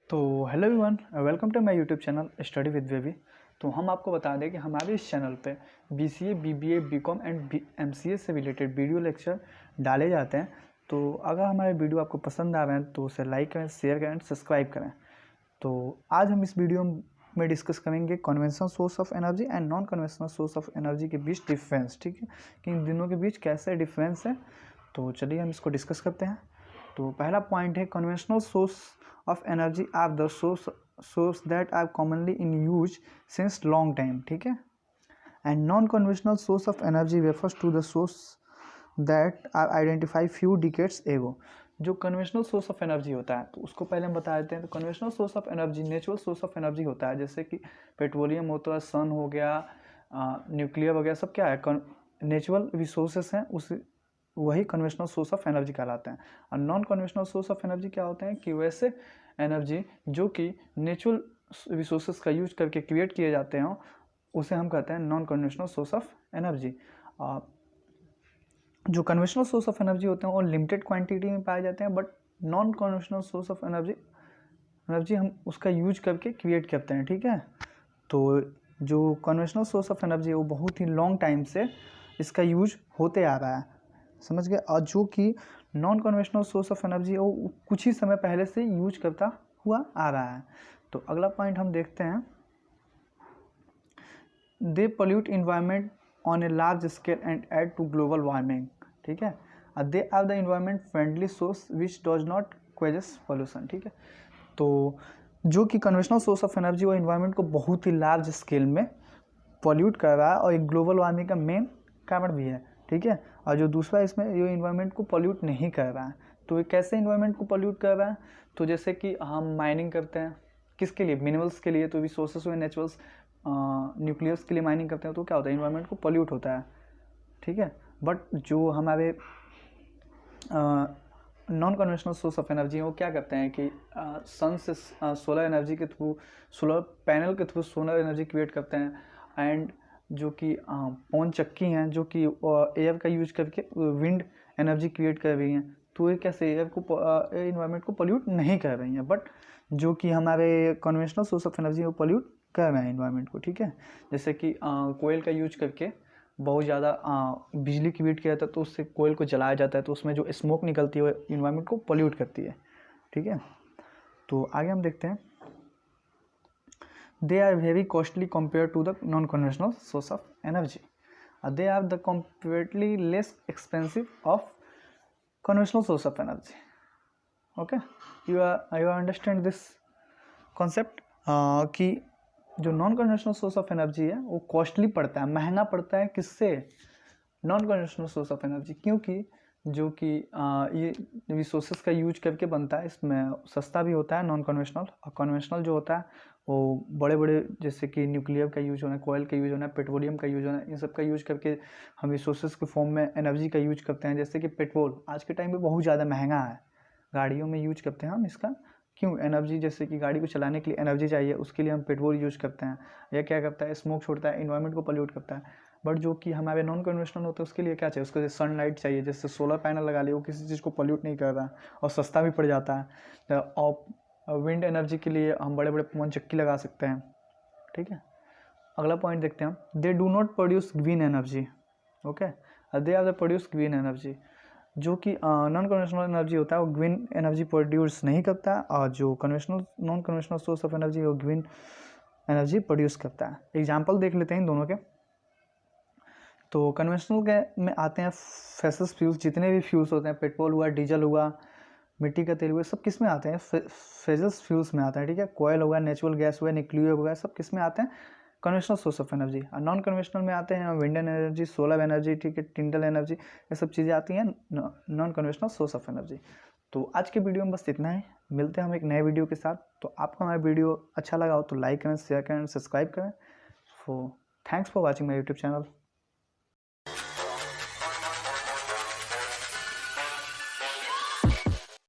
तो hello everyone, welcome to my YouTube channel study with baby. तो हम आपको बता दें कि हमारे इस चैनल पे BCA, BBA, BCom and MCA से रिलेटेड वीडियो लेक्चर डाले जाते हैं। तो अगर हमारे वीडियो आपको पसंद आ रहे हैं तो उसे लाइक करें, शेयर करें, सब्सक्राइब करें। तो आज हम इस वीडियो में डिस्कस करेंगे conventional source of energy and non conventional source of energy के बीच डिफरेंस। ठीक है, कि इन दिनों के बीच कैसे डिफरेंस है। तो चलिए हम इसको डिस्कस करते हैं। तो पहला पॉइंट है conventional source of energy are the source that are commonly in use since long time। ठीक है, and non-conventional source of energy refers to the source that are identified few decades ago। जो conventional source of energy होता है तो उसको पहले हम बता देते हैं। तो conventional source of energy natural source of energy होता है, जैसे कि पेट्रोलियम होता है, सन हो गया, न्यूक्लियर वगैरह, सब क्या है, नेचुरल रिसोर्सेस हैं, उस वही कन्वेंशनल सोर्स ऑफ एनर्जी कहलाते हैं। और non conventional source of energy क्या होते हैं कि वैसे एनर्जी जो कि नेचुरल रिसोर्सेज का यूज करके क्रिएट किए जाते हैं, उसे हम कहते हैं non conventional source of energy. जो कन्वेंशनल सोर्स ऑफ एनर्जी होते हैं वो लिमिटेड क्वांटिटी में पाए जाते हैं, but non conventional source of energy हम उसका यूज करके क्रिएट करते हैं। ठीक है, तो जो कन्वेंशनल सोर्स ऑफ एनर्जी है वो बहुत ही लॉन्ग टाइम से इसका यूज होते आ रहा है, समझ गए। और जो कि non conventional source of energy है वो कुछ ही समय पहले से यूज करता हुआ आ रहा है। तो अगला पॉइंट हम देखते हैं, they pollute environment on a large scale and add to global warming. ठीक है, they are the environment friendly source which does not causes pollution. ठीक है, तो जो कि कन्वेंशनल सोर्स ऑफ एनर्जी वो इन्वायरमेंट को बहुत ही लार्ज स्केल में पोल्यूट कर रहा है और एक ग्लोबल वार्मिंग का मेन कारण भी है। ठीक है, और जो दूसरा इसमें ये इन्वायरमेंट को पोल्यूट नहीं कर रहा है। तो ये कैसे इन्वायरमेंट को पोल्यूट कर रहा है, तो जैसे कि हम माइनिंग करते हैं, किसके लिए, मिनरल्स के लिए, तो रिसोर्सेस हुए नेचुरल्स, न्यूक्लियस के लिए माइनिंग करते हैं, तो क्या होता है, इन्वायरमेंट को पोल्यूट होता है। ठीक है, बट जो हमारे non conventional source of energy है वो क्या करते हैं कि सन से सोलर एनर्जी के थ्रू, सोलर पैनल के थ्रू सोलर एनर्जी क्रिएट करते हैं। एंड जो कि पवन चक्की हैं जो कि एयर का यूज करके विंड एनर्जी क्रिएट कर रही हैं, तो ये कैसे एयर को इन्वायरमेंट को पोल्यूट नहीं कर रही हैं, बट जो कि हमारे कन्वेंशनल सोर्स ऑफ एनर्जी है वो पोल्यूट कर रहे हैं इन्वायरमेंट को। ठीक है, जैसे कि कोयल का यूज करके बहुत ज़्यादा बिजली क्रिएट किया जाता है, तो उससे कोयल को जलाया जाता है, तो उसमें जो स्मोक निकलती है वो इन्वायरमेंट को पोल्यूट करती है। ठीक है, तो आगे हम देखते हैं, they are very costly compared to the non-conventional source of energy। They are the comparatively less expensive of conventional source of energy। Okay, you understand this concept कि जो non conventional source of energy है वो costly पड़ता है, महंगा पड़ता है, किससे, non conventional source of energy, क्योंकि जो कि ये रिसोर्सेज का यूज करके बनता है, इसमें सस्ता भी होता है नॉन कन्वेंशनल। और कन्वेंशनल जो होता है वो बड़े बड़े, जैसे कि न्यूक्लियर का यूज होना है, कोयल का यूज होना है, पेट्रोलियम का यूज होना है, इन सब का यूज करके हम रिसोर्सेज के फॉर्म में एनर्जी का यूज करते हैं। जैसे कि पेट्रोल आज के टाइम में बहुत ज़्यादा महंगा है, गाड़ियों में यूज करते हैं हम इसका, क्यों, एनर्जी, जैसे कि गाड़ी को चलाने के लिए एनर्जी चाहिए, उसके लिए हम पेट्रोल यूज करते हैं। यह क्या करता है, स्मोक छोड़ता है, इन्वायरमेंट को पोल्यूट करता है। बट जो कि हमारे नॉन कन्वेंशनल होते हैं उसके लिए क्या चाहिए, उसके लिए सनलाइट चाहिए, जैसे सोलर पैनल लगा लिए, वो किसी चीज़ को पोल्यूट नहीं कर रहा है और सस्ता भी पड़ जाता है। और विंड एनर्जी के लिए हम बड़े बड़े पवन चक्की लगा सकते हैं। ठीक है, अगला पॉइंट देखते हैं, they do not produce green energy. Okay, they are the produce green energy. जो कि नॉन कन्वेंशनल एनर्जी होता है वो ग्रीन एनर्जी प्रोड्यूस नहीं करता है, और जो conventional non conventional source of energy है वो ग्रीन एनर्जी प्रोड्यूस करता है। एग्जाम्पल देख लेते हैं इन दोनों के। तो कन्वेंशनल के में आते हैं फॉसिल फ्यूल्स, जितने भी फ्यूल्स होते हैं, पेट्रोल हुआ, डीजल हुआ, मिट्टी का तेल हुआ, सब किस में आते हैं, फॉसिल फ्यूल्स में आते हैं। ठीक है, कोयल हुआ, नेचुरल गैस हुआ, न्यूक्लियर हुआ, सब किस में आते हैं, कन्वेंशनल सोर्स ऑफ एनर्जी। और नॉन कन्वेंशनल में आते हैं विंड एनर्जी, सोलर एनर्जी, ठीक है, टिंडल एनर्जी, ये सब चीज़ें आती हैं non conventional source of energy. तो आज के वीडियो में बस इतना ही, मिलते हैं हम एक नए वीडियो के साथ। तो आपको हमारा वीडियो अच्छा लगा हो तो लाइक करें, शेयर करें, सब्सक्राइब करें। So thanks for watching my YouTube channel.